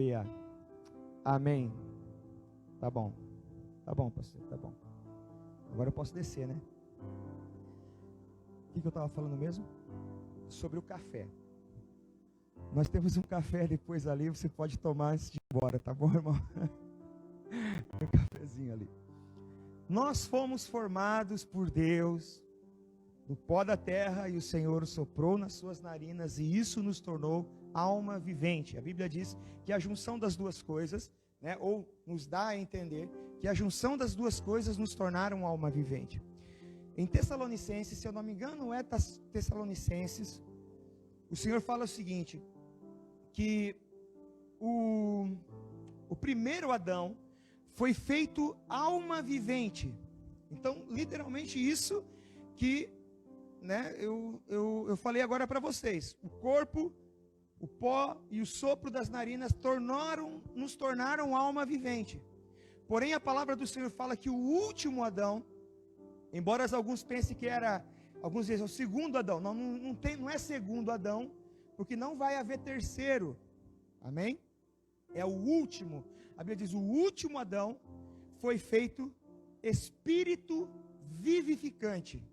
Aleluia. Amém. Tá bom, pastor, tá bom. Agora eu posso descer, né? O que eu estava falando mesmo? Sobre o café. Nós temos um café depois ali, você pode tomar antes de ir embora, tá bom, irmão? Tem um cafezinho ali. Nós fomos formados por Deus do pó da terra, e o Senhor soprou nas suas narinas, e isso nos tornou alma vivente. A Bíblia diz que a junção das duas coisas, né, ou nos dá a entender que a junção das duas coisas nos tornaram alma vivente. Em Tessalonicenses, se eu não me engano, é Tessalonicenses, o Senhor fala o seguinte, que o primeiro Adão foi feito alma vivente. Então, literalmente isso que, né, eu falei agora para vocês. O corpo, o pó e o sopro das narinas nos tornaram alma vivente. Porém, a palavra do Senhor fala que o último Adão, embora alguns pensem que era, alguns dizem o segundo Adão, não é segundo Adão, porque não vai haver terceiro. Amém? É o último. A Bíblia diz, o último Adão foi feito espírito vivificante.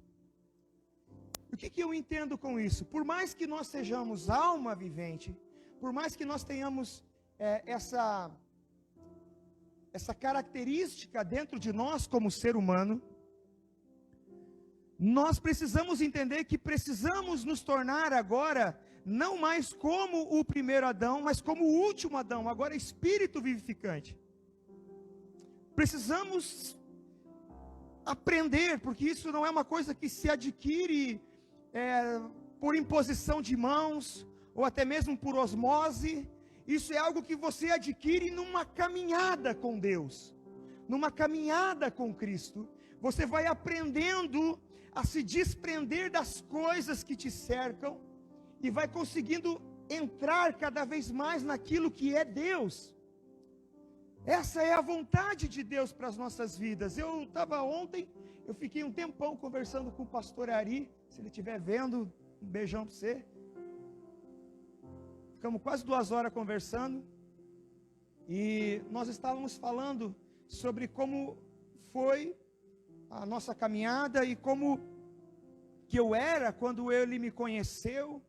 O que eu entendo com isso? Por mais que nós sejamos alma vivente, por mais que nós tenhamos essa característica dentro de nós como ser humano, nós precisamos entender que precisamos nos tornar agora, não mais como o primeiro Adão, mas como o último Adão, agora espírito vivificante. Precisamos aprender, porque isso não é uma coisa que se adquire por imposição de mãos, ou até mesmo por osmose. Isso é algo que você adquire numa caminhada com Deus, numa caminhada com Cristo. Você vai aprendendo a se desprender das coisas que te cercam, e vai conseguindo entrar cada vez mais naquilo que é Deus. Essa é a vontade de Deus para as nossas vidas. Ontem, eu fiquei um tempão conversando com o pastor Ari, se ele estiver vendo, um beijão para você. Ficamos quase 2 horas conversando, e nós estávamos falando sobre como foi a nossa caminhada, e como que eu era quando ele me conheceu,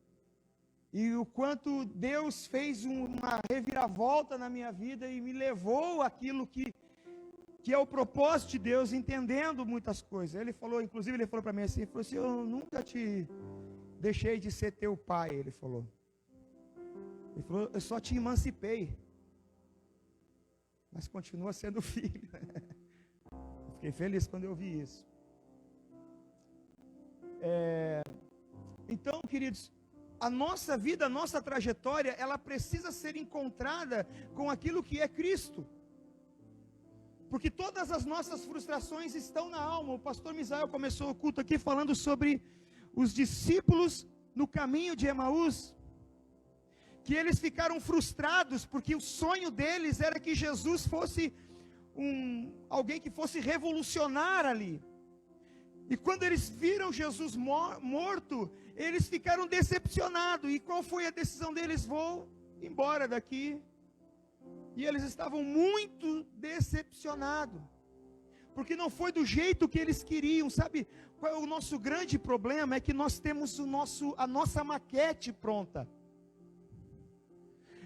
e o quanto Deus fez uma reviravolta na minha vida, e me levou àquilo que é o propósito de Deus, entendendo muitas coisas. Ele falou, inclusive ele falou para mim assim, eu nunca te deixei de ser teu pai, ele falou, eu só te emancipei, mas continua sendo filho. Eu fiquei feliz quando eu vi isso. Então, queridos, a nossa vida, a nossa trajetória, ela precisa ser encontrada com aquilo que é Cristo, porque todas as nossas frustrações estão na alma. O pastor Misael começou o culto aqui falando sobre os discípulos no caminho de Emaús, que eles ficaram frustrados, porque o sonho deles era que Jesus fosse alguém que fosse revolucionar ali. E quando eles viram Jesus morto, eles ficaram decepcionados. E qual foi a decisão deles? Vou embora daqui. E eles estavam muito decepcionados, porque não foi do jeito que eles queriam. Sabe qual é o nosso grande problema? É que nós temos a nossa maquete pronta.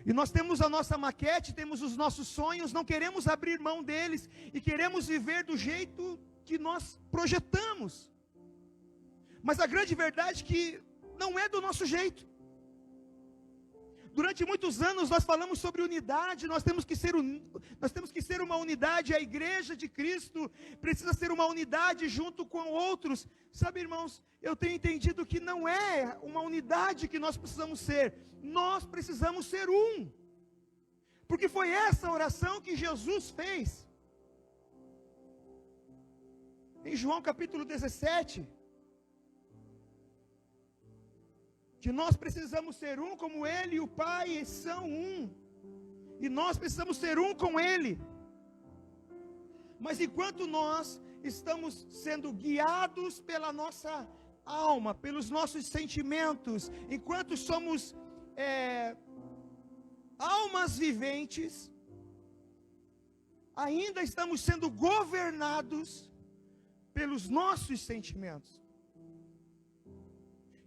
E nós temos a nossa maquete, temos os nossos sonhos, não queremos abrir mão deles, e queremos viver do jeito que nós projetamos. Mas a grande verdade é que não é do nosso jeito. Durante muitos anos nós falamos sobre unidade, nós temos que ser uma unidade. A igreja de Cristo precisa ser uma unidade junto com outros. Sabe, irmãos, eu tenho entendido que não é uma unidade que nós precisamos ser, nós precisamos ser um, porque foi essa oração que Jesus fez. Em João capítulo 17, que nós precisamos ser um como Ele e o Pai são um, e nós precisamos ser um com Ele. Mas enquanto nós estamos sendo guiados pela nossa alma, pelos nossos sentimentos, enquanto somos almas viventes, ainda estamos sendo governados pelos nossos sentimentos.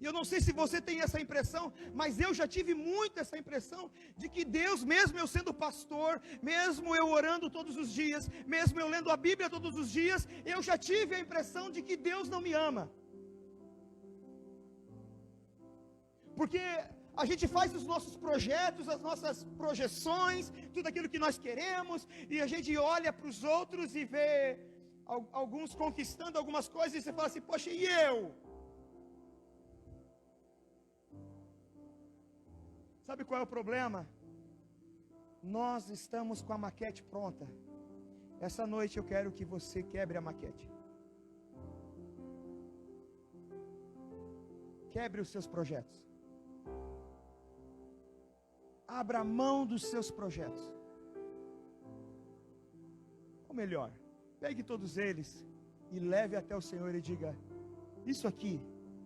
E eu não sei se você tem essa impressão, mas eu já tive muito essa impressão de que Deus, mesmo eu sendo pastor, mesmo eu orando todos os dias, mesmo eu lendo a Bíblia todos os dias, eu já tive a impressão de que Deus não me ama. Porque a gente faz os nossos projetos, as nossas projeções, tudo aquilo que nós queremos, e a gente olha para os outros e vê alguns conquistando algumas coisas, e você fala assim, poxa, e eu? Sabe qual é o problema? Nós estamos com a maquete pronta. Essa noite eu quero que você quebre a maquete. Quebre os seus projetos. Abra mão dos seus projetos. Ou melhor, pegue todos eles e leve até o Senhor e diga, isso aqui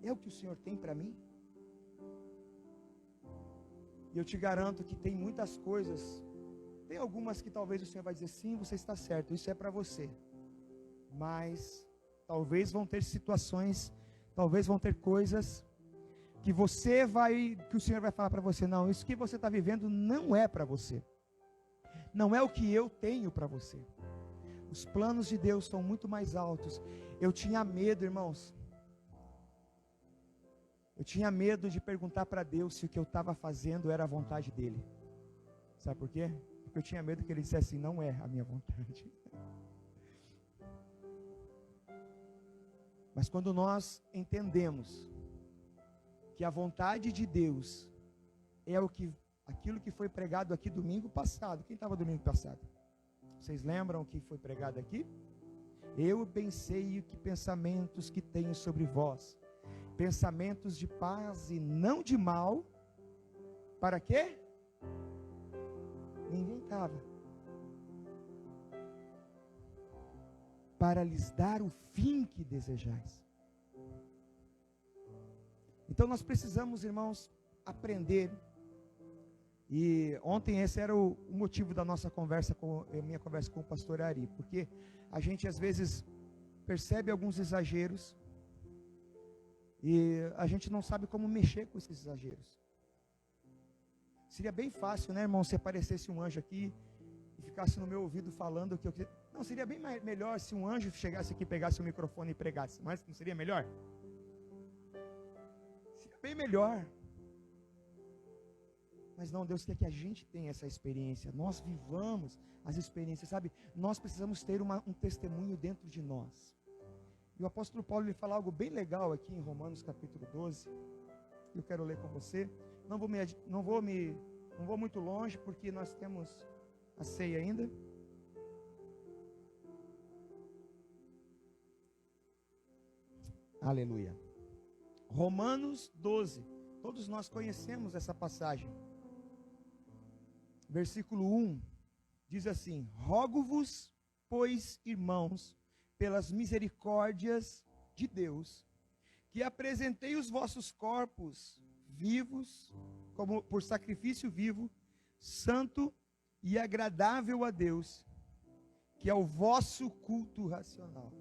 é o que o Senhor tem para mim? E eu te garanto que tem muitas coisas, tem algumas que talvez o Senhor vai dizer, sim, você está certo, isso é para você. Mas talvez vão ter situações, talvez vão ter coisas que o Senhor vai falar para você, não, isso que você está vivendo não é para você. Não é o que eu tenho para você. Os planos de Deus são muito mais altos. Eu tinha medo, irmãos. Eu tinha medo de perguntar para Deus se o que eu estava fazendo era a vontade dEle. Sabe por quê? Porque eu tinha medo que Ele dissesse assim, não é a minha vontade. Mas quando nós entendemos que a vontade de Deus é aquilo que foi pregado aqui domingo passado. Quem estava domingo passado? Vocês lembram o que foi pregado aqui? Eu bem sei que pensamentos que tenho sobre vós, pensamentos de paz e não de mal. Para quê? Ninguém estava. Para lhes dar o fim que desejais. Então nós precisamos, irmãos, aprender. E ontem esse era o motivo da nossa conversa, minha conversa com o pastor Ari, porque a gente às vezes percebe alguns exageros e a gente não sabe como mexer com esses exageros. Seria bem fácil, né, irmão, se aparecesse um anjo aqui e ficasse no meu ouvido falando o que eu queria. Não, seria bem melhor se um anjo chegasse aqui, pegasse o microfone e pregasse, mas não seria melhor? Seria bem melhor. Mas não, Deus quer que a gente tenha essa experiência, nós vivamos as experiências, sabe? Nós precisamos ter um testemunho dentro de nós. E o apóstolo Paulo, ele fala algo bem legal aqui em Romanos capítulo 12, eu quero ler com você. Não vou muito longe, porque nós temos a ceia ainda. Aleluia. Romanos 12, todos nós conhecemos essa passagem. Versículo 1, diz assim: rogo-vos, pois, irmãos, pelas misericórdias de Deus, que apresentei os vossos corpos vivos, como por sacrifício vivo, santo e agradável a Deus, que é o vosso culto racional.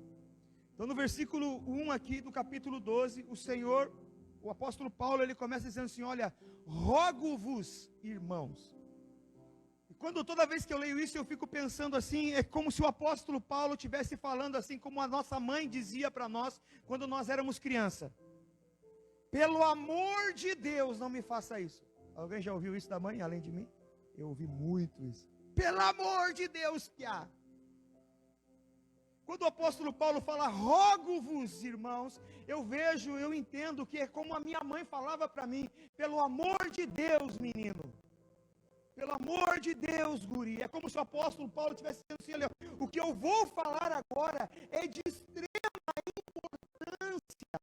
Então no versículo 1 aqui do capítulo 12, o apóstolo Paulo, ele começa dizendo assim, olha, rogo-vos, irmãos. Toda vez que eu leio isso, eu fico pensando assim, é como se o apóstolo Paulo estivesse falando assim, como a nossa mãe dizia para nós, quando nós éramos criança. Pelo amor de Deus, não me faça isso. Alguém já ouviu isso da mãe, além de mim? Eu ouvi muito isso. Pelo amor de Deus, Piá. Quando o apóstolo Paulo fala, rogo-vos, irmãos, eu entendo que é como a minha mãe falava para mim, pelo amor de Deus, menino. Pelo amor de Deus, guri. É como se o apóstolo Paulo estivesse dizendo assim, olha, o que eu vou falar agora é de extrema importância.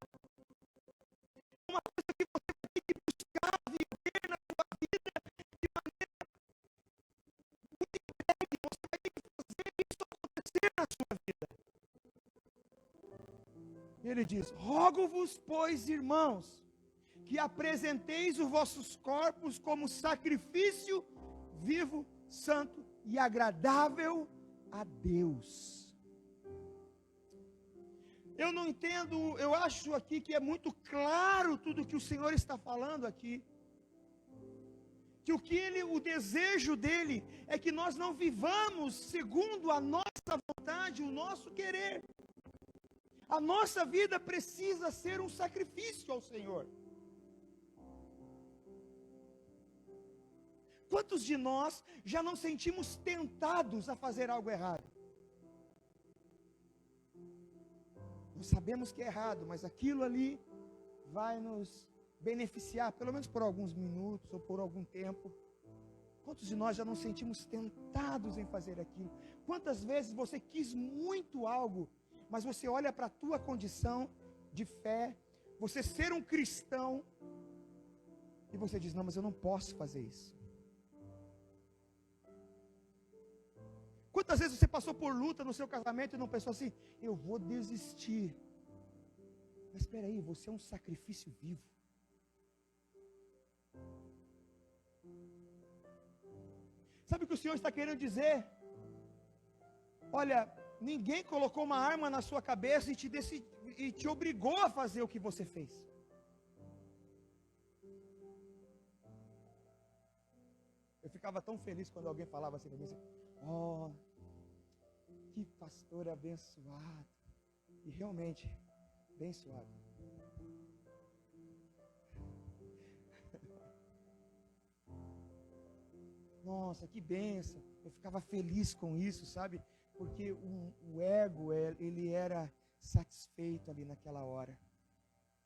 Uma coisa que você vai ter que buscar viver na sua vida de maneira muito breve. Você vai ter que fazer isso acontecer na sua vida. Ele diz, rogo-vos, pois, irmãos, que apresenteis os vossos corpos como sacrifício vivo, santo e agradável a Deus. Eu não entendo, eu acho aqui que é muito claro tudo que o Senhor está falando aqui. Que o desejo dele é que nós não vivamos segundo a nossa vontade, o nosso querer. A nossa vida precisa ser um sacrifício ao Senhor. Quantos de nós já não sentimos tentados a fazer algo errado? Nós sabemos que é errado, mas aquilo ali vai nos beneficiar, pelo menos por alguns minutos ou por algum tempo. Quantos de nós já não sentimos tentados em fazer aquilo? Quantas vezes você quis muito algo, mas você olha para a tua condição de fé, você ser um cristão, e você diz, não, mas eu não posso fazer isso. Quantas vezes você passou por luta no seu casamento e não pensou assim, eu vou desistir. Mas espera aí, você é um sacrifício vivo. Sabe o que o Senhor está querendo dizer? Olha, ninguém colocou uma arma na sua cabeça e te obrigou a fazer o que você fez. Eu ficava tão feliz quando alguém falava assim para mim, oh, que pastor abençoado. E realmente, abençoado. Nossa, que bênção. Eu ficava feliz com isso, sabe? Porque o ego, ele era satisfeito ali naquela hora.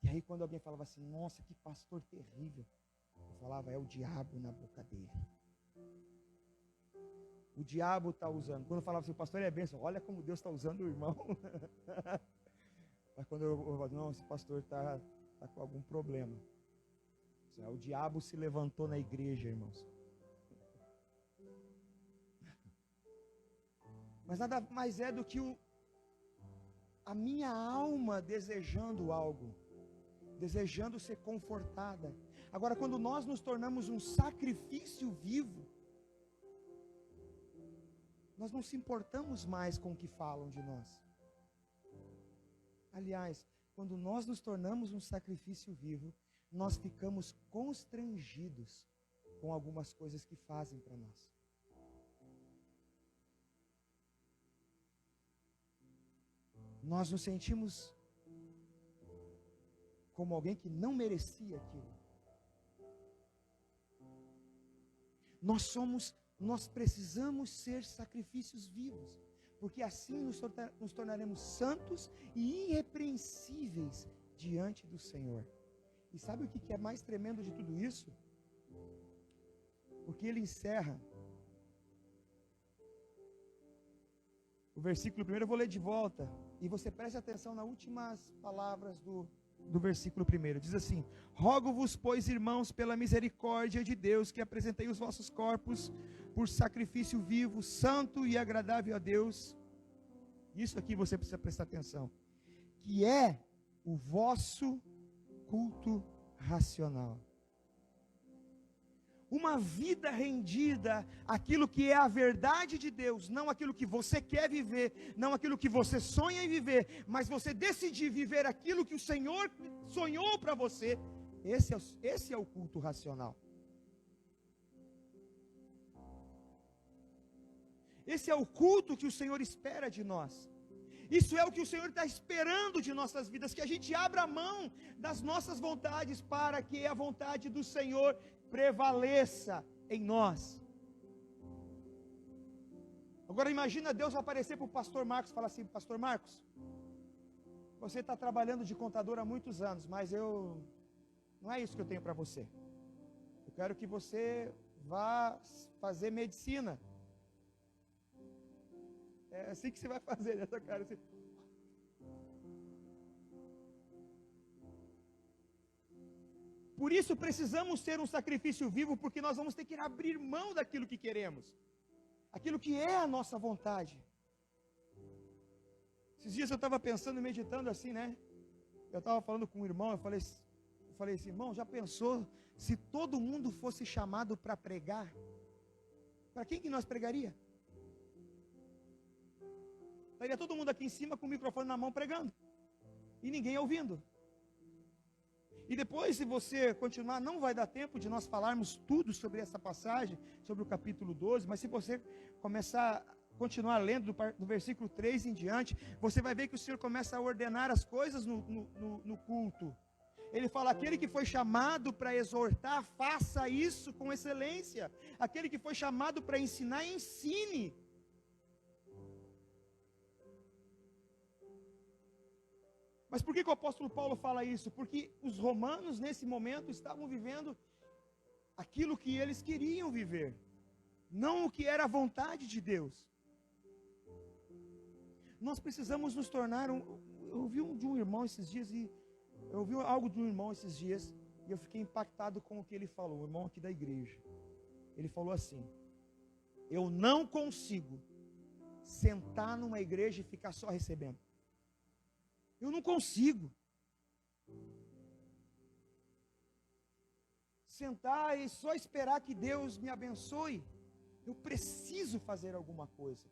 E aí quando alguém falava assim, nossa, que pastor terrível, eu falava, é o diabo na boca dele. O diabo está usando. Quando eu falava assim, o pastor é bênção, olha como Deus está usando o irmão. Mas quando eu falava, não, esse pastor está com algum problema. O diabo se levantou na igreja, irmãos. Mas nada mais é do que a minha alma desejando algo, desejando ser confortada. Agora, quando nós nos tornamos um sacrifício vivo, nós não se importamos mais com o que falam de nós. Aliás, quando nós nos tornamos um sacrifício vivo, nós ficamos constrangidos com algumas coisas que fazem para nós. Nós nos sentimos como alguém que não merecia aquilo. Nós precisamos ser sacrifícios vivos, porque assim nos tornaremos santos e irrepreensíveis diante do Senhor. E sabe o que é mais tremendo de tudo isso? Porque ele encerra o versículo primeiro, eu vou ler de volta, e você preste atenção nas últimas palavras do versículo primeiro. Diz assim: rogo-vos, pois, irmãos, pela misericórdia de Deus, que apresentei os vossos corpos por sacrifício vivo, santo e agradável a Deus. Isso aqui você precisa prestar atenção, que é o vosso culto racional. Uma vida rendida àquilo que é a verdade de Deus, não aquilo que você quer viver, não aquilo que você sonha em viver, mas você decidir viver aquilo que o Senhor sonhou para você. Esse é o culto racional. Esse é o culto que o Senhor espera de nós. Isso é o que o Senhor está esperando de nossas vidas, que a gente abra mão das nossas vontades para que a vontade do Senhor prevaleça em nós. Agora imagina Deus aparecer para o pastor Marcos e falar assim: pastor Marcos, você está trabalhando de contador há muitos anos, mas não é isso que eu tenho para você. Eu quero que você vá fazer medicina. É assim que você vai fazer, nessa cara assim. Por isso precisamos ser um sacrifício vivo, porque nós vamos ter que abrir mão daquilo que queremos, aquilo que é a nossa vontade. Esses dias eu estava pensando e meditando assim, né? Eu estava falando com um irmão, eu falei assim, irmão, já pensou se todo mundo fosse chamado para pregar? Para quem que nós pregaria? Estaria todo mundo aqui em cima com o microfone na mão pregando. E ninguém ouvindo. E depois, se você continuar, não vai dar tempo de nós falarmos tudo sobre essa passagem, sobre o capítulo 12, mas se você continuar lendo do versículo 3 em diante, você vai ver que o Senhor começa a ordenar as coisas no culto. Ele fala, aquele que foi chamado para exortar, faça isso com excelência. Aquele que foi chamado para ensinar, ensine. Mas por que o apóstolo Paulo fala isso? Porque os romanos, nesse momento, estavam vivendo aquilo que eles queriam viver, não o que era a vontade de Deus. Nós precisamos nos tornar eu ouvi de um irmão esses dias, e eu ouvi algo de um irmão esses dias, e eu fiquei impactado com o que ele falou, o irmão aqui da igreja. Ele falou assim, eu não consigo sentar numa igreja e ficar só recebendo. Eu não consigo sentar e só esperar que Deus me abençoe. Eu preciso fazer alguma coisa.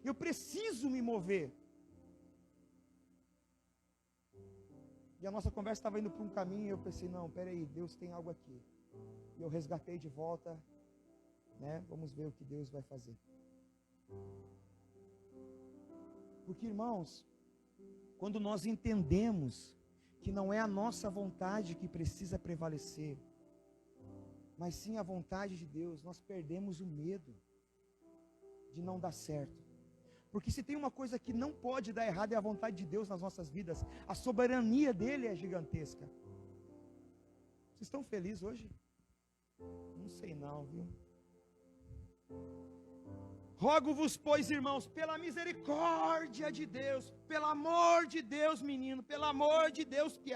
Eu preciso me mover. E a nossa conversa estava indo para um caminho e eu pensei, não, peraí, Deus tem algo aqui. E eu resgatei de volta, né? Vamos ver o que Deus vai fazer. Porque, irmãos, quando nós entendemos que não é a nossa vontade que precisa prevalecer, mas sim a vontade de Deus, nós perdemos o medo de não dar certo. Porque se tem uma coisa que não pode dar errado é a vontade de Deus nas nossas vidas. A soberania dele é gigantesca. Vocês estão felizes hoje? Não sei não, viu? Rogo-vos, pois, irmãos, pela misericórdia de Deus, pelo amor de Deus, menino, pelo amor de Deus que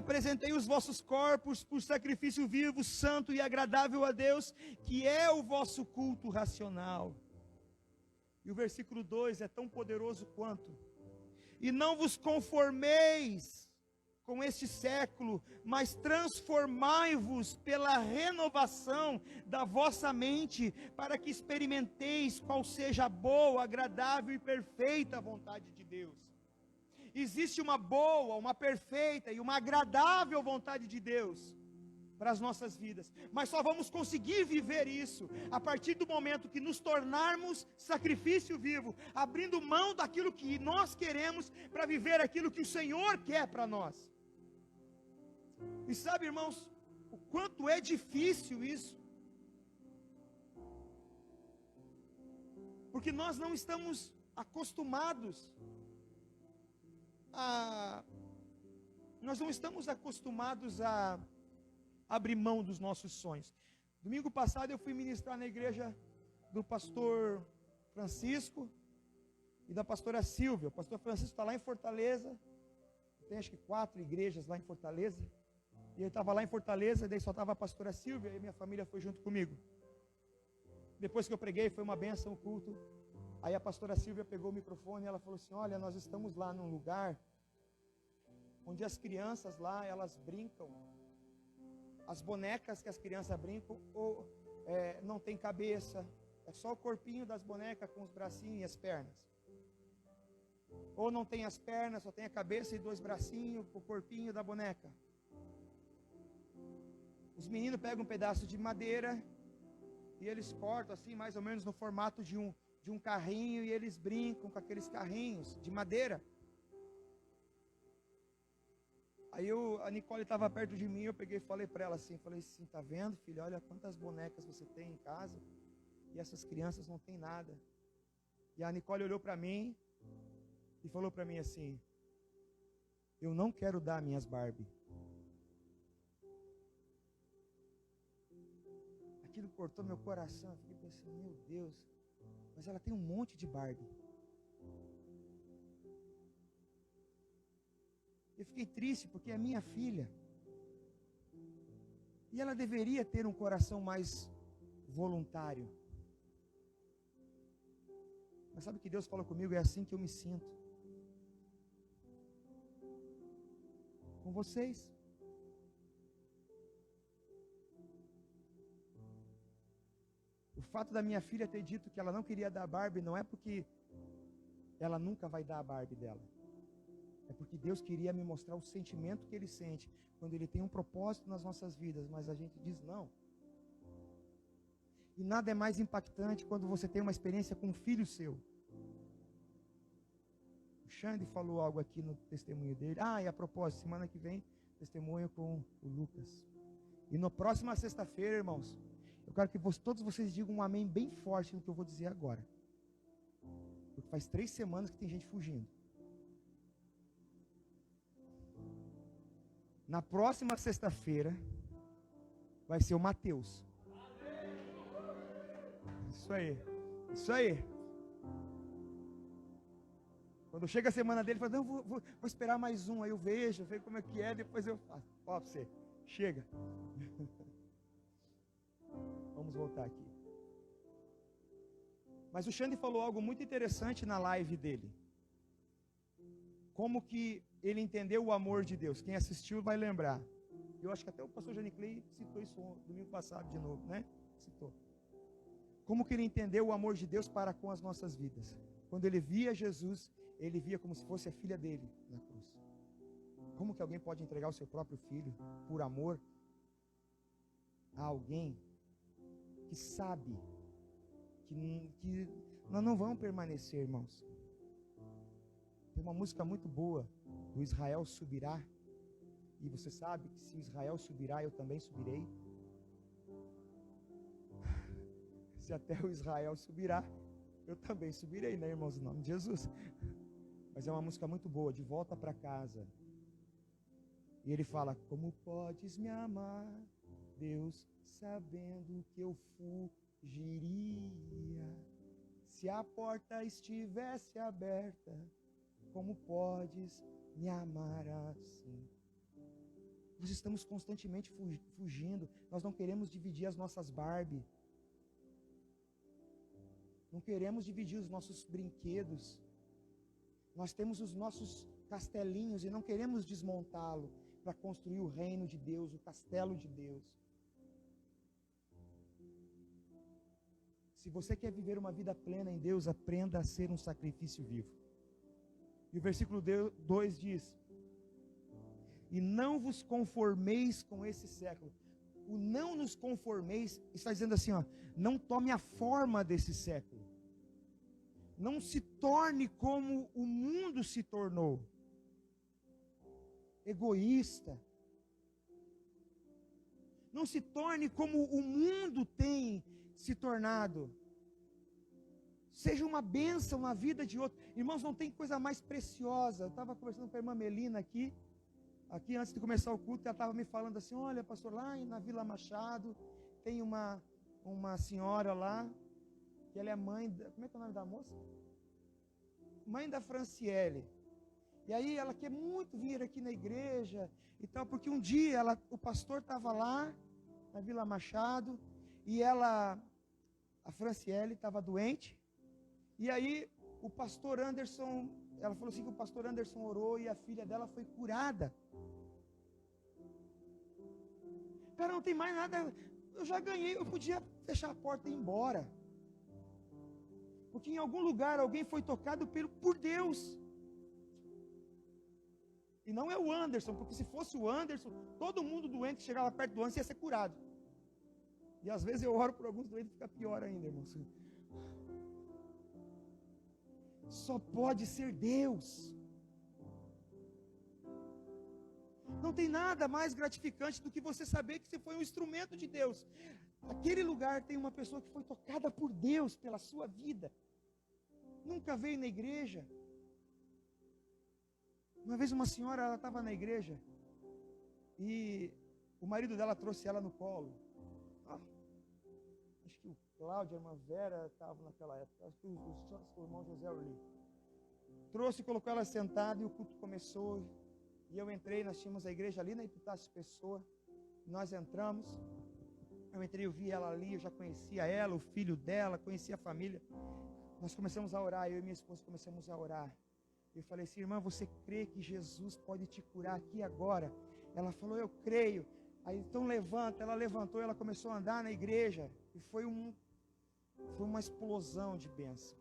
apresentei os vossos corpos por sacrifício vivo, santo e agradável a Deus, que é o vosso culto racional. E o versículo 2 é tão poderoso quanto. E não vos conformeis com este século, mas transformai-vos pela renovação da vossa mente, para que experimenteis qual seja a boa, agradável e perfeita vontade de Deus. Existe uma boa, uma perfeita e uma agradável vontade de Deus para as nossas vidas, mas só vamos conseguir viver isso a partir do momento que nos tornarmos sacrifício vivo, abrindo mão daquilo que nós queremos para viver aquilo que o Senhor quer para nós. E sabe, irmãos, o quanto é difícil isso, porque nós não estamos acostumados a abrir mão dos nossos sonhos. Domingo passado eu fui ministrar na igreja do pastor Francisco e da pastora Silvia. O pastor Francisco está lá em Fortaleza, tem acho que 4 igrejas lá em Fortaleza, e eu estava lá em Fortaleza, daí só estava a pastora Silvia, e minha família foi junto comigo. Depois que eu preguei, foi uma bênção o culto. Aí a pastora Silvia pegou o microfone e ela falou assim, olha, nós estamos lá num lugar onde as crianças lá, elas brincam, as bonecas que as crianças brincam, não tem cabeça, é só o corpinho das bonecas com os bracinhos e as pernas. Ou não tem as pernas, só tem a cabeça e 2 bracinhos, o corpinho da boneca. Os meninos pegam um pedaço de madeira e eles cortam assim, mais ou menos no formato de um carrinho, e eles brincam com aqueles carrinhos de madeira. Aí a Nicole estava perto de mim, eu peguei e falei para ela assim, tá vendo, filha, olha quantas bonecas você tem em casa, e essas crianças não têm nada. E a Nicole olhou para mim e falou para mim assim, eu não quero dar minhas Barbie. Aquilo cortou meu coração, eu fiquei pensando, meu Deus, mas ela tem um monte de Barbie. Eu fiquei triste porque é minha filha. E ela deveria ter um coração mais voluntário. Mas sabe o que Deus falou comigo? É assim que eu me sinto com vocês. O fato da minha filha ter dito que ela não queria dar a Barbie não é porque ela nunca vai dar a Barbie dela. É porque Deus queria me mostrar o sentimento que Ele sente quando Ele tem um propósito nas nossas vidas, mas a gente diz não. E nada é mais impactante quando você tem uma experiência com um filho seu. O Xande falou algo aqui no testemunho dele. E a propósito, semana que vem, testemunho com o Lucas. E na próxima sexta-feira, irmãos, eu quero que todos vocês digam um amém bem forte no que eu vou dizer agora. Porque faz 3 semanas que tem gente fugindo. Na próxima sexta-feira, vai ser o Mateus. Isso aí. Isso aí. Quando chega a semana dele, ele fala, não, vou esperar mais um. Aí eu vejo como é que é, depois eu faço. Ó, pra você. Chega. Vamos voltar aqui. Mas o Xande falou algo muito interessante na live dele. Como que ele entendeu o amor de Deus. Quem assistiu vai lembrar. Eu acho que até o pastor Johnny Clay citou isso domingo passado de novo, né? Citou. Como que ele entendeu o amor de Deus para com as nossas vidas. Quando ele via Jesus, ele via como se fosse a filha dele na cruz. Como que alguém pode entregar o seu próprio filho por amor a alguém que sabe que nós não vamos permanecer, irmãos? Tem uma música muito boa, do Israel Subirá. E você sabe que se o Israel subirá, eu também subirei. Se até o Israel subirá, eu também subirei, né, irmãos? Em nome de Jesus. Mas é uma música muito boa, De Volta para Casa. E ele fala, como podes me amar, Deus, sabendo que eu fugiria? Se a porta estivesse aberta, como podes me amar assim? Nós estamos constantemente fugindo. Nós não queremos dividir as nossas Barbie. Não queremos dividir os nossos brinquedos. Nós temos os nossos castelinhos e não queremos desmontá-lo para construir o reino de Deus, o castelo de Deus. Se você quer viver uma vida plena em Deus, aprenda a ser um sacrifício vivo. E o versículo 2 diz, e não vos conformeis com esse século. O não nos conformeis está dizendo assim, não tome a forma desse século. Não se torne como o mundo se tornou. Egoísta. Não se torne como o mundo tem se tornado. Seja uma bênção na vida de outro. Irmãos, não tem coisa mais preciosa. Eu estava conversando com a irmã Melina aqui antes de começar o culto, ela estava me falando assim, olha, pastor, lá na Vila Machado, tem uma senhora lá, que ela é mãe, como é que é o nome da moça? Mãe da Franciele. E aí ela quer muito vir aqui na igreja e tal, porque um dia o pastor estava lá, na Vila Machado, e a Franciele estava doente, e aí o pastor Anderson, ela falou assim que o pastor Anderson orou e a filha dela foi curada. Cara, não tem mais nada, eu já ganhei, eu podia fechar a porta e ir embora. Porque em algum lugar alguém foi tocado por Deus. E não é o Anderson, porque se fosse o Anderson, todo mundo doente que chegava perto do Anderson ia ser curado. E às vezes eu oro por alguns doentes e fica pior ainda, irmãos. Só pode ser Deus. Não tem nada mais gratificante do que você saber que você foi um instrumento de Deus. Aquele lugar tem uma pessoa que foi tocada por Deus pela sua vida. Nunca veio na igreja. Uma vez uma senhora, ela estava na igreja e o marido dela trouxe ela no colo. Acho que o Cláudio, a irmã Vera estavam naquela época. Acho que o irmão José Orli. Trouxe e colocou ela sentada e o culto começou. E eu entrei, nós tínhamos a igreja ali na Epitácio Pessoa. Nós entramos. Eu entrei, eu vi ela ali, eu já conhecia ela, o filho dela, conhecia a família. Nós começamos a orar, eu e minha esposa começamos a orar. Eu falei assim, irmã, você crê que Jesus pode te curar aqui agora? Ela falou, eu creio. Aí então levanta, ela levantou, ela começou a andar na igreja. E foi Foi uma explosão de bênção.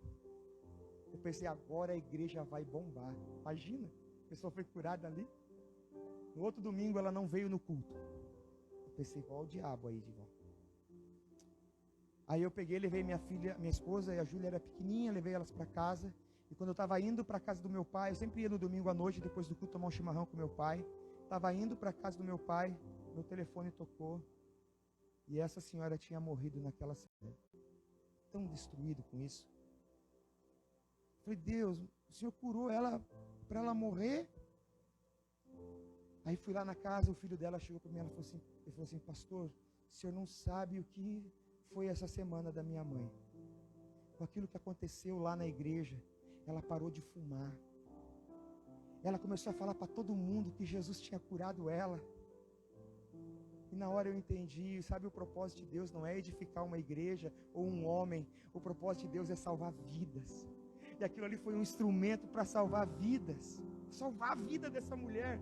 Eu pensei, agora a igreja vai bombar. Imagina, a pessoa foi curada ali. No outro domingo ela não veio no culto. Eu pensei, olha o diabo aí de volta. Aí eu peguei, levei minha filha, minha esposa, e a Júlia era pequenininha, levei elas para casa. E quando eu estava indo para a casa do meu pai, eu sempre ia no domingo à noite, depois do culto, tomar um chimarrão com meu pai. Estava indo para a casa do meu pai, meu telefone tocou. E essa senhora tinha morrido naquela semana. Tão destruído com isso. Falei, Deus, o Senhor curou ela para ela morrer? Aí fui lá na casa, o filho dela chegou para mim, ele falou assim, pastor, o senhor não sabe o que foi essa semana da minha mãe. Com aquilo que aconteceu lá na igreja, ela parou de fumar. Ela começou a falar para todo mundo que Jesus tinha curado ela. E na hora eu entendi, sabe, o propósito de Deus não é edificar uma igreja ou um homem. O propósito de Deus é salvar vidas. E aquilo ali foi um instrumento para salvar vidas. Salvar a vida dessa mulher.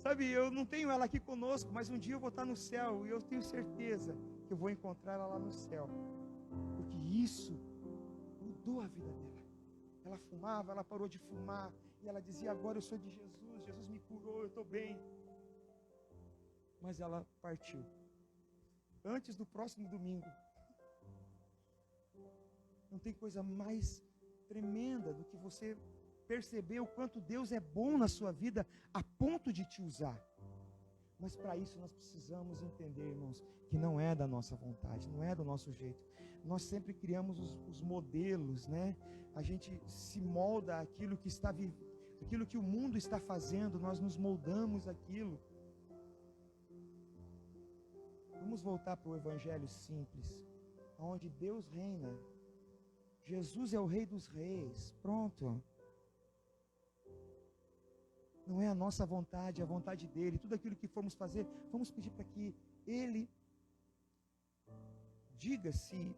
Sabe, eu não tenho ela aqui conosco, mas um dia eu vou estar no céu. E eu tenho certeza que eu vou encontrar ela lá no céu. Porque isso mudou a vida dela. Ela fumava, ela parou de fumar. E ela dizia, agora eu sou de Jesus. Jesus me curou, eu estou bem. Mas ela partiu. Antes do próximo domingo. Não tem coisa mais tremenda do que você perceber o quanto Deus é bom na sua vida a ponto de te usar. Mas para isso nós precisamos entender, irmãos, que não é da nossa vontade, não é do nosso jeito. Nós sempre criamos os modelos, né? A gente se molda aquilo que aquilo que o mundo está fazendo, nós nos moldamos aquilo. Vamos voltar para o evangelho simples, onde Deus reina. Jesus é o Rei dos Reis. Pronto. Não é a nossa vontade, é a vontade dele. Tudo aquilo que formos fazer, vamos pedir para que ele diga se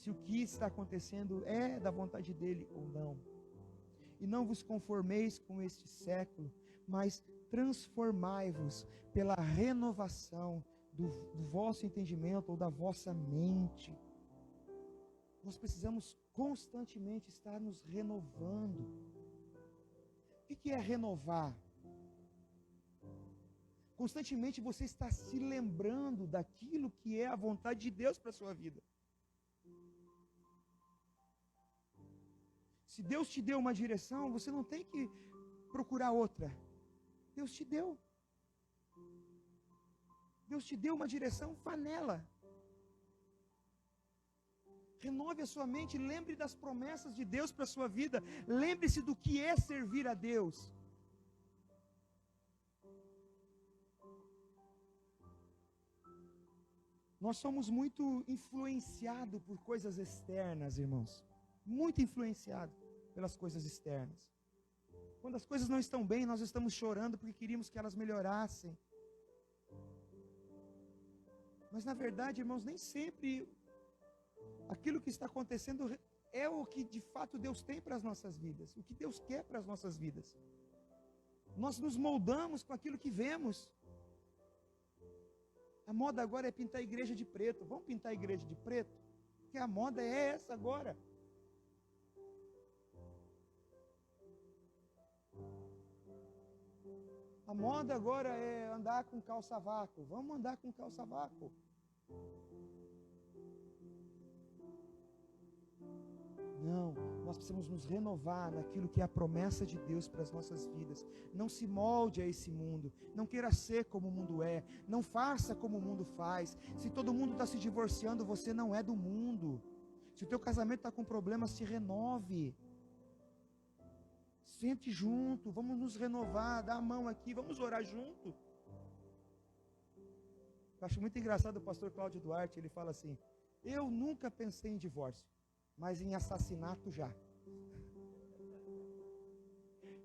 o que está acontecendo é da vontade dele ou não. E não vos conformeis com este século, mas transformai-vos pela renovação do vosso entendimento ou da vossa mente. Nós precisamos constantemente estar nos renovando. O que é renovar? Constantemente você está se lembrando daquilo que é a vontade de Deus para a sua vida. Se Deus te deu uma direção, você não tem que procurar outra. Deus te deu. Deus te deu uma direção, vá nela. Renove a sua mente, lembre das promessas de Deus para a sua vida. Lembre-se do que é servir a Deus. Nós somos muito influenciados por coisas externas, irmãos. Muito influenciados pelas coisas externas. Quando as coisas não estão bem, nós estamos chorando porque queríamos que elas melhorassem. Mas na verdade, irmãos, nem sempre aquilo que está acontecendo é o que de fato Deus tem para as nossas vidas. O que Deus quer para as nossas vidas. Nós nos moldamos com aquilo que vemos. A moda agora é pintar a igreja de preto. Vamos pintar a igreja de preto? Porque a moda é essa agora. A moda agora é andar com calça vácuo. Vamos andar com calça vácuo. Não, nós precisamos nos renovar naquilo que é a promessa de Deus para as nossas vidas. Não se molde a esse mundo. Não queira ser como o mundo é. Não faça como o mundo faz. Se todo mundo está se divorciando, você não é do mundo. Se o teu casamento está com problemas, se renove. Sente junto, vamos nos renovar, dá a mão aqui, vamos orar junto. Eu acho muito engraçado o pastor Cláudio Duarte, ele fala assim, eu nunca pensei em divórcio, mas em assassinato já.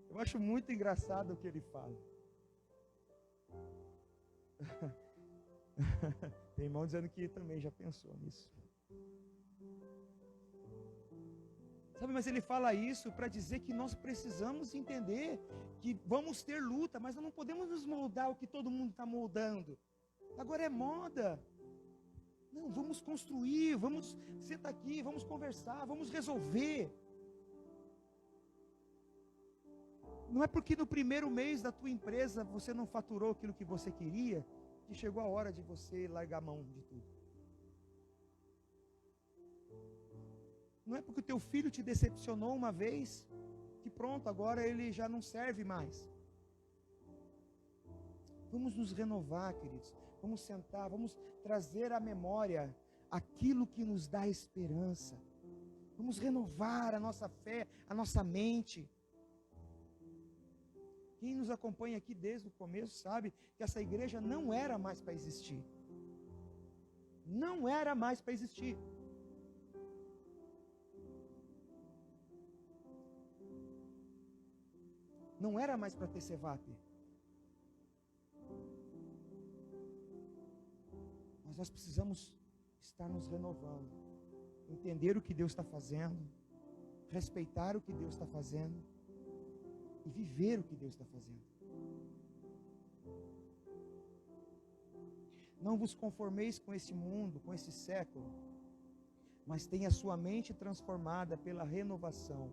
Eu acho muito engraçado o que ele fala. Tem irmão dizendo que também já pensou nisso. Sabe, mas ele fala isso para dizer que nós precisamos entender que vamos ter luta, mas nós não podemos nos moldar o que todo mundo está moldando. Agora é moda. Não, vamos construir, vamos sentar aqui, vamos conversar, vamos resolver. Não é porque no primeiro mês da tua empresa você não faturou aquilo que você queria, que chegou a hora de você largar a mão de tudo. Não é porque o teu filho te decepcionou uma vez, que pronto, agora ele já não serve mais. Vamos nos renovar, queridos. Vamos sentar, vamos trazer à memória aquilo que nos dá esperança. Vamos renovar a nossa fé, a nossa mente. Quem nos acompanha aqui desde o começo sabe que essa igreja não era mais para existir. Não era mais para existir. Não era mais para ter Cevap. Mas nós precisamos estar nos renovando. Entender o que Deus está fazendo. Respeitar o que Deus está fazendo. E viver o que Deus está fazendo. Não vos conformeis com esse mundo, com esse século, mas tenha sua mente transformada pela renovação.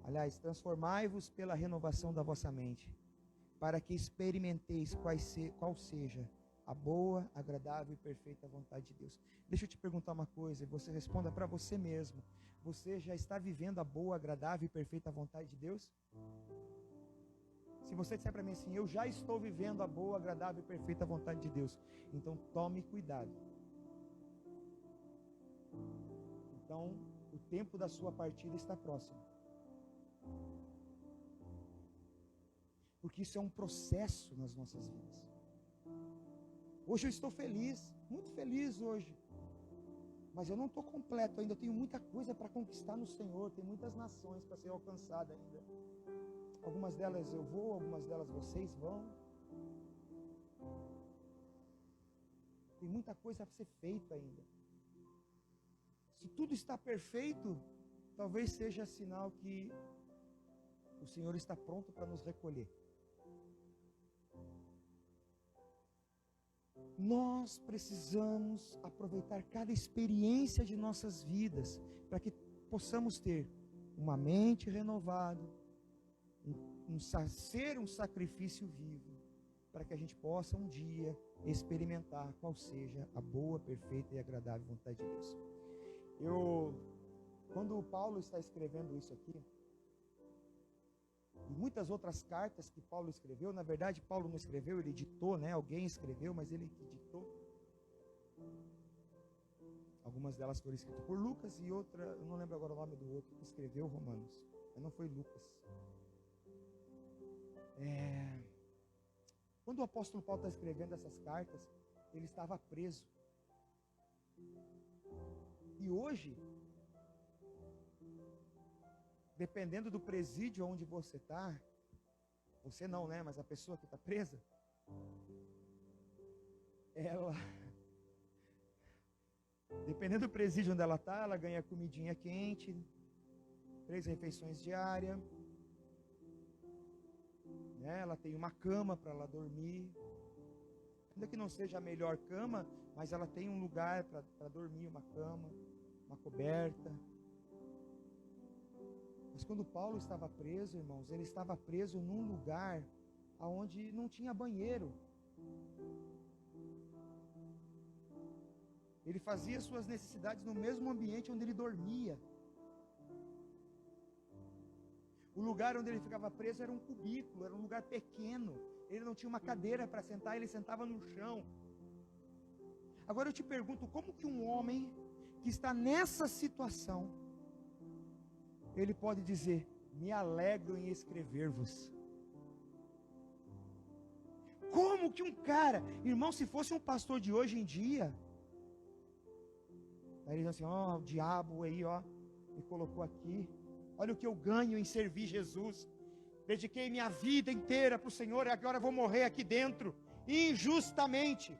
Aliás, transformai-vos pela renovação da vossa mente, para que experimenteis qual seja a boa, agradável e perfeita vontade de Deus. Deixa eu te perguntar uma coisa, e você responda para você mesmo. Você já está vivendo a boa, agradável e perfeita vontade de Deus? Se você disser para mim assim, eu já estou vivendo a boa, agradável e perfeita vontade de Deus, então tome cuidado. Então, o tempo da sua partida está próximo. Porque isso é um processo nas nossas vidas. Hoje eu estou feliz, muito feliz hoje. Mas eu não estou completo ainda, eu tenho muita coisa para conquistar no Senhor, tem muitas nações para ser alcançada ainda. Algumas delas eu vou, algumas delas vocês vão. Tem muita coisa a ser feita ainda. Se tudo está perfeito, talvez seja sinal que o Senhor está pronto para nos recolher. Nós precisamos aproveitar cada experiência de nossas vidas para que possamos ter uma mente renovada, ser um sacrifício vivo, para que a gente possa um dia experimentar qual seja a boa, perfeita e agradável vontade de Deus. Quando o Paulo está escrevendo isso aqui, e muitas outras cartas que Paulo escreveu, na verdade Paulo não escreveu, ele ditou, né? Alguém escreveu, mas ele que ditou. Algumas delas foram escritas por Lucas e outra, eu não lembro agora o nome do outro que escreveu Romanos, mas não foi Lucas. Quando o apóstolo Paulo está escrevendo essas cartas, ele estava preso. E hoje, dependendo do presídio onde você está, você não, né? Mas a pessoa que está presa, dependendo do presídio onde ela está, ela ganha comidinha quente, 3 refeições diárias, né? Ela tem uma cama para ela dormir, ainda que não seja a melhor cama, mas ela tem um lugar para dormir, uma cama, uma coberta. Mas quando Paulo estava preso, irmãos, ele estava preso num lugar onde não tinha banheiro. Ele fazia suas necessidades no mesmo ambiente onde ele dormia. O lugar onde ele ficava preso era um cubículo, era um lugar pequeno. Ele não tinha uma cadeira para sentar, ele sentava no chão. Agora eu te pergunto, como que um homem que está nessa situação, ele pode dizer, me alegro em escrever-vos? Como que um cara, irmão, se fosse um pastor de hoje em dia, aí ele diz assim, ó, o diabo aí, ó, me colocou aqui, olha o que eu ganho em servir Jesus, dediquei minha vida inteira para o Senhor e agora vou morrer aqui dentro, injustamente.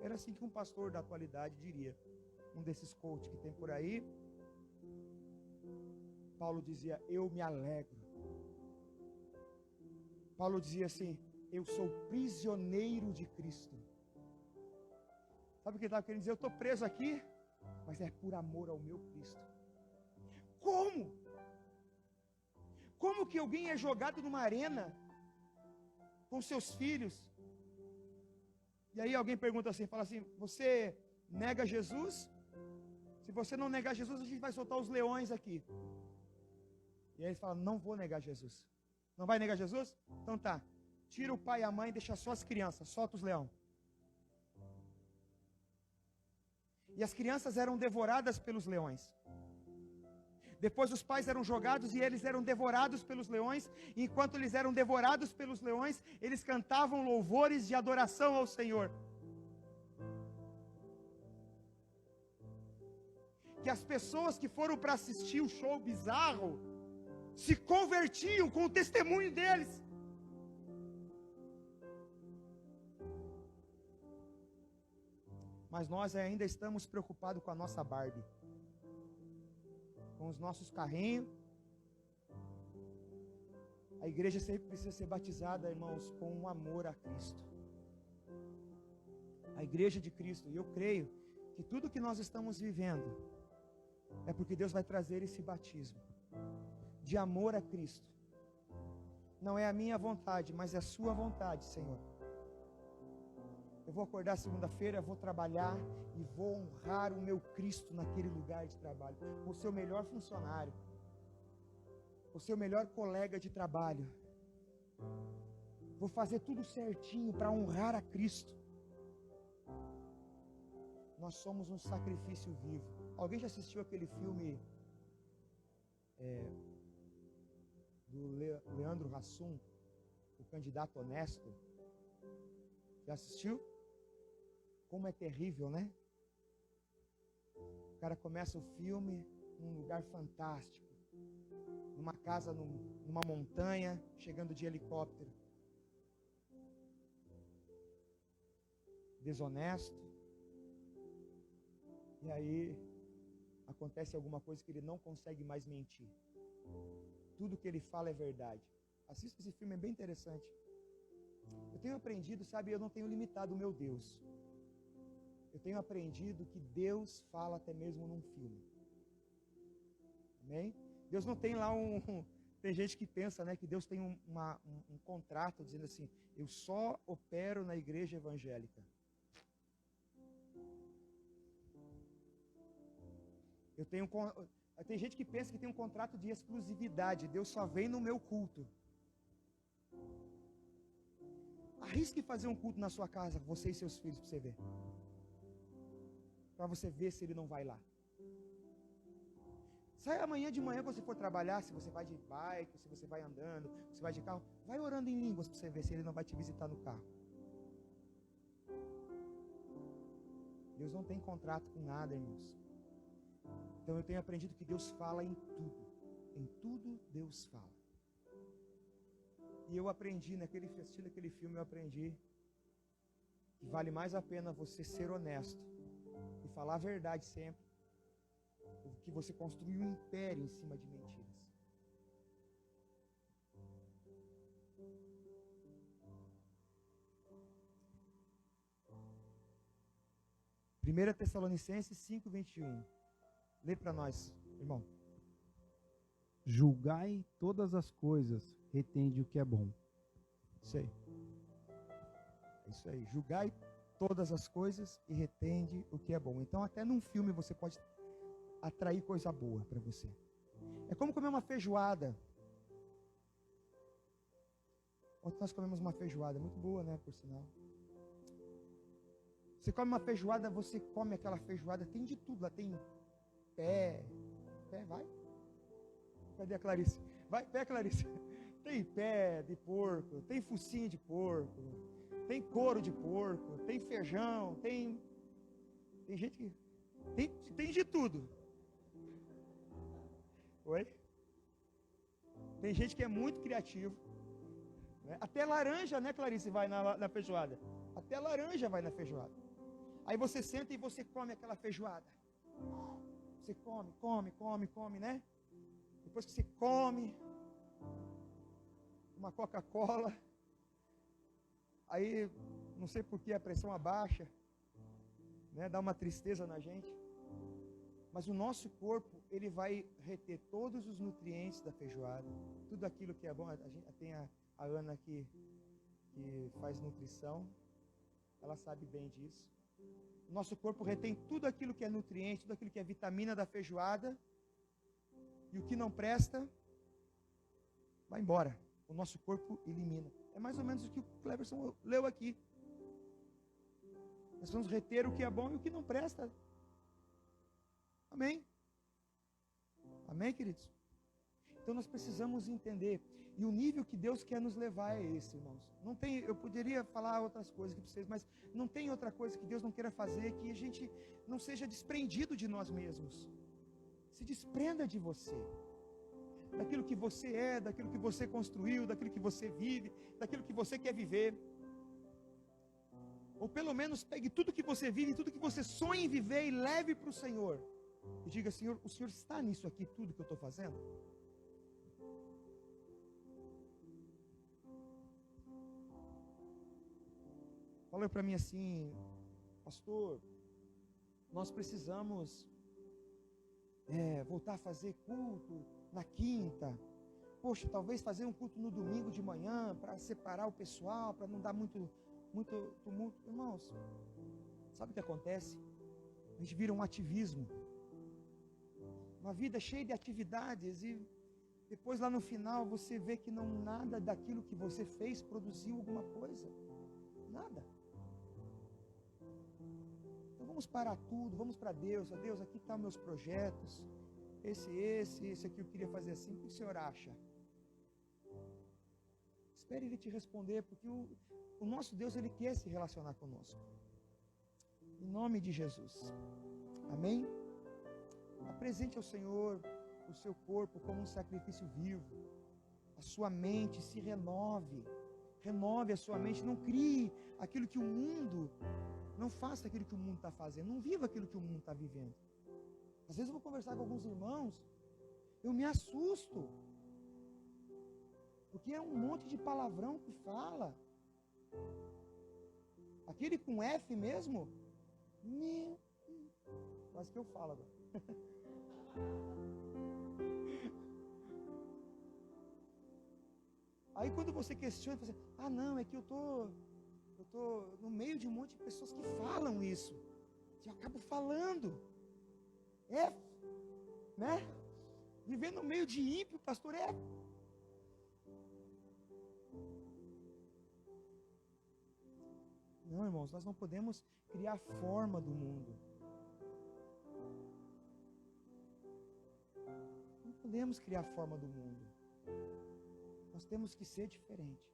Era assim que um pastor da atualidade diria, um desses coaches que tem por aí. Paulo dizia, eu me alegro. Paulo dizia assim, eu sou prisioneiro de Cristo. Sabe o que ele estava querendo dizer? Eu estou preso aqui, mas é por amor ao meu Cristo. Como? Como que alguém é jogado numa arena com seus filhos? E aí alguém pergunta assim, fala assim, você nega Jesus? Se você não negar Jesus, a gente vai soltar os leões aqui. E aí eles falam, não vou negar Jesus. Não vai negar Jesus? Então tá, tira o pai e a mãe, deixa só as crianças, solta os leões. E as crianças eram devoradas pelos leões. Depois os pais eram jogados e eles eram devorados pelos leões. E enquanto eles eram devorados pelos leões, eles cantavam louvores de adoração ao Senhor. Que as pessoas que foram para assistir o show bizarro se convertiam com o testemunho deles. Mas nós ainda estamos preocupados com a nossa Barbie, com os nossos carrinhos. A igreja sempre precisa ser batizada, irmãos, com um amor a Cristo. A igreja de Cristo, e eu creio que tudo que nós estamos vivendo é porque Deus vai trazer esse batismo de amor a Cristo. Não é a minha vontade, mas é a sua vontade, Senhor. Eu vou acordar segunda-feira, vou trabalhar e vou honrar o meu Cristo naquele lugar de trabalho. Vou ser o melhor funcionário. Vou ser o melhor colega de trabalho. Vou fazer tudo certinho para honrar a Cristo. Nós somos um sacrifício vivo. Alguém já assistiu aquele filme do Leandro Hassum, O Candidato Honesto? Já assistiu? Como é terrível, né? O cara começa o filme num lugar fantástico, numa casa, numa montanha, chegando de helicóptero. Desonesto. E aí acontece alguma coisa que ele não consegue mais mentir. Tudo que ele fala é verdade. Assista esse filme, é bem interessante. Eu tenho aprendido, sabe, eu não tenho limitado o meu Deus. Eu tenho aprendido que Deus fala até mesmo num filme. Amém? Deus não tem lá tem gente que pensa, né, que Deus tem um contrato dizendo assim, eu só opero na igreja evangélica. Tem gente que pensa que tem um contrato de exclusividade. Deus só vem no meu culto. Arrisque fazer um culto na sua casa, você e seus filhos, para você ver. Para você ver se ele não vai lá. Sai amanhã de manhã, quando você for trabalhar, se você vai de bike, se você vai andando, se você vai de carro, vai orando em línguas para você ver se ele não vai te visitar no carro. Deus não tem contrato com nada, irmãos. Então eu tenho aprendido que Deus fala em tudo. Em tudo Deus fala. E eu aprendi, assistindo aquele filme, eu aprendi que vale mais a pena você ser honesto e falar a verdade sempre, do que você construir um império em cima de mentiras. Primeira Tessalonicenses 5:21. Lê para nós, irmão. Julgai todas as coisas, retende o que é bom. Isso aí. É isso aí. Julgai todas as coisas e retende o que é bom. Então, até num filme você pode atrair coisa boa para você. É como comer uma feijoada. Ontem nós comemos uma feijoada muito boa, né, por sinal. Você come uma feijoada, você come aquela feijoada, tem de tudo, lá tem pé, vai. Cadê a Clarice? Vai, pé, Clarice. Tem pé de porco, tem focinho de porco, tem couro de porco, tem feijão, tem gente que tem de tudo. Oi? Tem gente que é muito criativo, né? Até laranja, né, Clarice, vai na feijoada. Até laranja vai na feijoada. Aí você senta e você come aquela feijoada. Você come, né? Depois que você come uma Coca-Cola, aí não sei por que a pressão abaixa, né? Dá uma tristeza na gente. Mas o nosso corpo, ele vai reter todos os nutrientes da feijoada, tudo aquilo que é bom. A gente tem a Ana que faz nutrição, ela sabe bem disso. O nosso corpo retém tudo aquilo que é nutriente, tudo aquilo que é vitamina da feijoada, e o que não presta, vai embora. O nosso corpo elimina. É mais ou menos o que o Cleverson leu aqui. Nós vamos reter o que é bom e o que não presta. Amém? Amém, queridos? Então nós precisamos entender. E o nível que Deus quer nos levar é esse, irmãos. Não tem, eu poderia falar outras coisas aqui para vocês, mas não tem outra coisa que Deus não queira fazer que a gente não seja desprendido de nós mesmos. Se desprenda de você. Daquilo que você é, daquilo que você construiu, daquilo que você vive, daquilo que você quer viver. Ou pelo menos pegue tudo que você vive, tudo que você sonha em viver e leve para o Senhor. E diga: Senhor, o Senhor está nisso aqui, tudo que eu estou fazendo? Falou para mim assim: pastor, nós precisamos voltar a fazer culto na quinta. Poxa, talvez fazer um culto no domingo de manhã, para separar o pessoal, para não dar muito tumulto. Irmãos, sabe o que acontece? A gente vira um ativismo. Uma vida cheia de atividades e depois lá no final você vê que não nada daquilo que você fez produziu alguma coisa. Nada. Então vamos parar tudo, vamos para Deus. Deus, aqui estão meus projetos. Esse aqui eu queria fazer assim. O que o Senhor acha? Espere Ele te responder, porque o nosso Deus, Ele quer se relacionar conosco. Em nome de Jesus. Amém? Apresente ao Senhor o seu corpo como um sacrifício vivo. A sua mente se renove. Renove a sua mente. Não crie aquilo que o mundo... Não faça aquilo que o mundo está fazendo. Não viva aquilo que o mundo está vivendo. Às vezes eu vou conversar com alguns irmãos, eu me assusto. Porque é um monte de palavrão que fala. Aquele com F mesmo, quase que eu falo agora. Aí quando você questiona, você fala: não, é que eu tô no meio de um monte de pessoas que falam isso. Eu acabo falando. Né? Viver no meio de ímpio, pastor, Não, irmãos, nós não podemos criar a forma do mundo. Não podemos criar a forma do mundo. Nós temos que ser diferente.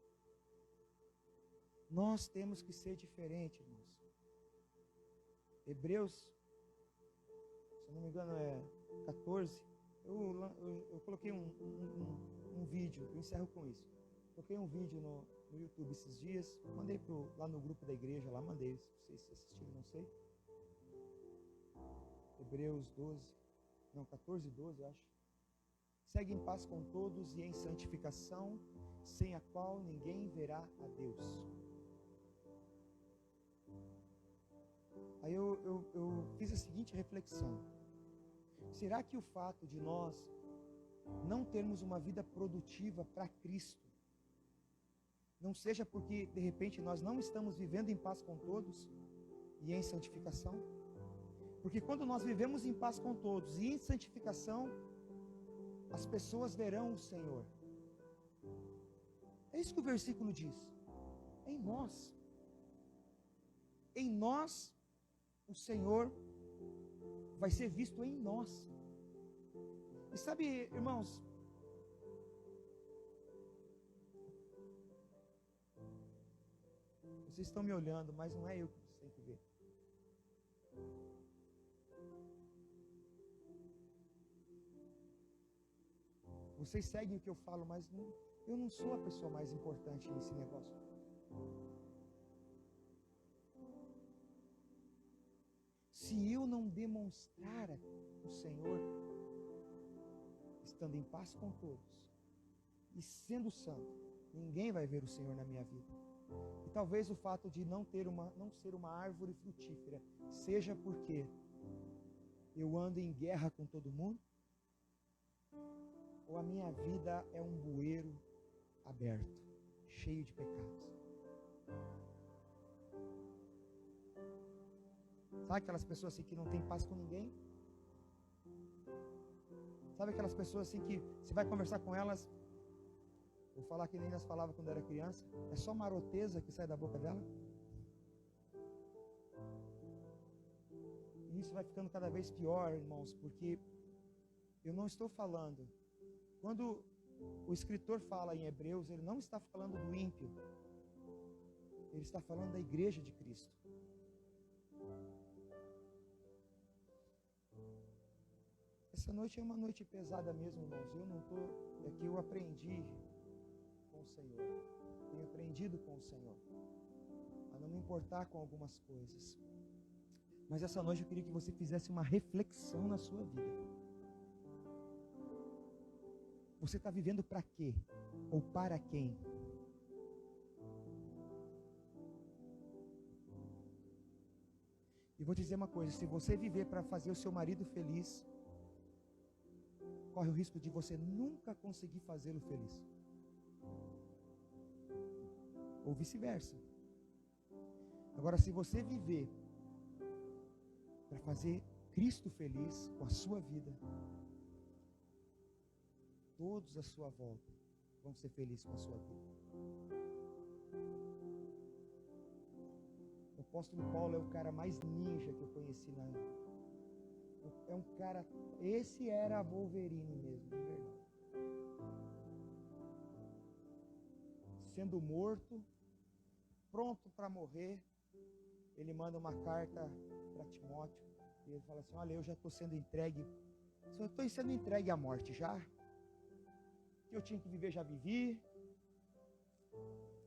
Nós temos que ser diferente, irmãos. Hebreus, se eu não me engano é 14. Eu coloquei um vídeo, eu encerro com isso. Coloquei um vídeo no YouTube esses dias, mandei lá no grupo da igreja, lá mandei, se vocês assistiram, não sei. Hebreus 14, 12, eu acho. Segue em paz com todos e em santificação, sem a qual ninguém verá a Deus. Aí eu fiz a seguinte reflexão: será que o fato de nós não termos uma vida produtiva para Cristo, não seja porque de repente nós não estamos vivendo em paz com todos e em santificação? Porque quando nós vivemos em paz com todos e em santificação, as pessoas verão o Senhor. É isso que o versículo diz. Em nós. Em nós, o Senhor vai ser visto em nós. E sabe, irmãos, vocês estão me olhando, mas não é eu que vocês têm que ver. Vocês seguem o que eu falo, mas eu não sou a pessoa mais importante nesse negócio. Se eu não demonstrar o Senhor, estando em paz com todos e sendo santo, ninguém vai ver o Senhor na minha vida. E talvez o fato de não ser uma árvore frutífera seja porque eu ando em guerra com todo mundo, ou a minha vida é um bueiro aberto, cheio de pecados. Sabe aquelas pessoas assim que não tem paz com ninguém? Sabe aquelas pessoas assim que você vai conversar com elas, vou falar que nem nós falávamos quando era criança, é só maroteza que sai da boca dela? E isso vai ficando cada vez pior, irmãos, porque eu não estou falando, quando o escritor fala em Hebreus, ele não está falando do ímpio, ele está falando da igreja de Cristo. Essa noite é uma noite pesada mesmo, irmãos. Eu não estou, é que eu aprendi com o Senhor, tenho aprendido com o Senhor, a não me importar com algumas coisas. Mas essa noite eu queria que você fizesse uma reflexão na sua vida. Você está vivendo para quê? Ou para quem? E vou te dizer uma coisa, se você viver para fazer o seu marido feliz, corre o risco de você nunca conseguir fazê-lo feliz. Ou vice-versa. Agora, se você viver para fazer Cristo feliz com a sua vida, todos à sua volta vão ser felizes com a sua vida. O apóstolo Paulo é o cara mais ninja que eu conheci na vida. É um cara, esse era a Wolverine mesmo, de verdade. Sendo morto, pronto para morrer, ele manda uma carta para Timóteo, e ele fala assim, olha, eu já estou sendo entregue, eu estou sendo entregue à morte já, que eu tinha que viver, já vivi,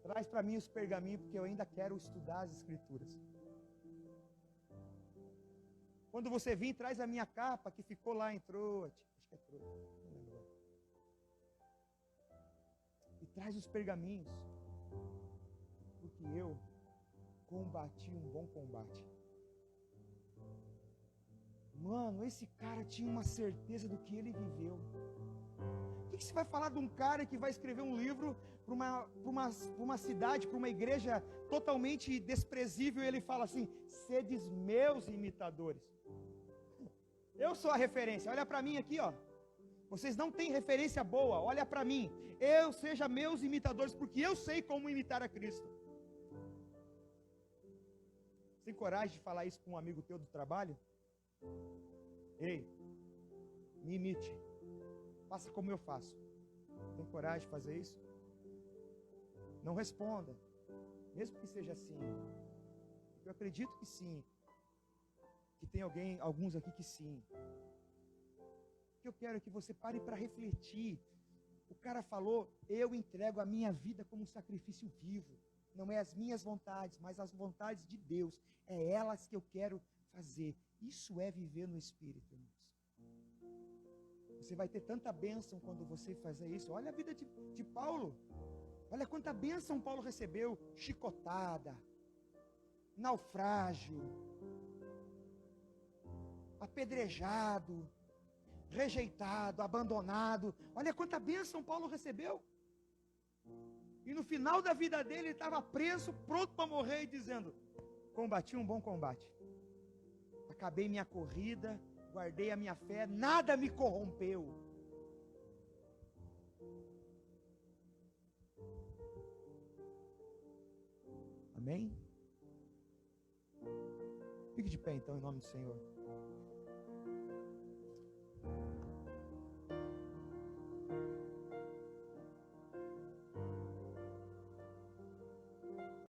traz para mim os pergaminhos, porque eu ainda quero estudar as escrituras. Quando você vir, traz a minha capa, que ficou lá em Troade, acho que é Troade, não lembro. E traz os pergaminhos, porque eu combati um bom combate. Mano, esse cara tinha uma certeza do que ele viveu. O que você vai falar de um cara que vai escrever um livro para uma cidade, para uma igreja totalmente desprezível, e ele fala assim, sedes meus imitadores. Eu sou a referência, olha para mim aqui, ó. Vocês não têm referência boa, olha para mim. Eu seja meus imitadores, porque eu sei como imitar a Cristo. Tem coragem de falar isso com um amigo teu do trabalho? Ei, me imite. Faça como eu faço. Tem coragem de fazer isso? Não responda. Mesmo que seja assim. Eu acredito que sim. Que tem alguns aqui que sim. O que eu quero é que você pare para refletir. O cara falou, eu entrego a minha vida como um sacrifício vivo. Não é as minhas vontades, mas as vontades de Deus. É elas que eu quero fazer. Isso é viver no Espírito, irmãos. Você vai ter tanta bênção quando você fazer isso. Olha a vida de Paulo. Olha quanta bênção Paulo recebeu. Chicotada, naufrágio, apedrejado, rejeitado, abandonado. Olha quanta bênção Paulo recebeu. E no final da vida dele, ele estava preso, pronto para morrer, e dizendo, combati um bom combate. Acabei minha corrida, guardei a minha fé, nada me corrompeu. Amém? Fique de pé então, em nome do Senhor.